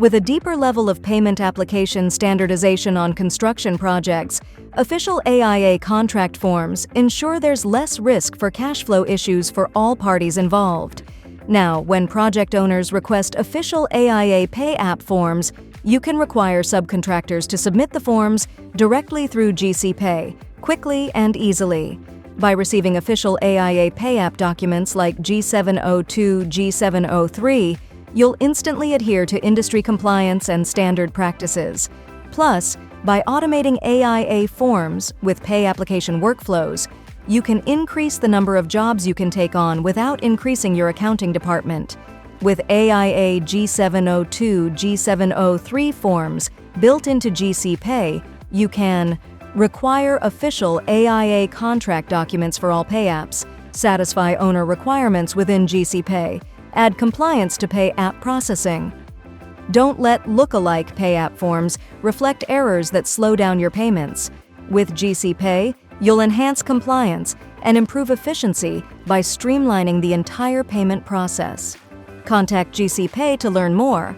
With a deeper level of payment application standardization on construction projects, official AIA contract forms ensure there's less risk for cash flow issues for all parties involved. Now, when project owners request official AIA Pay app forms, you can require subcontractors to submit the forms directly through GCPay, quickly and easily. By receiving official AIA Pay app documents like G702, G703, you'll instantly adhere to industry compliance and standard practices. Plus, by automating AIA forms with pay application workflows, you can increase the number of jobs you can take on without increasing your accounting department. With AIA G702, G703 forms built into GCPay, you can require official AIA contract documents for all pay apps, satisfy owner requirements within GCPay, add compliance to pay app processing. Don't let look-alike pay app forms reflect errors that slow down your payments. With GCPay, you'll enhance compliance and improve efficiency by streamlining the entire payment process. Contact GCPay to learn more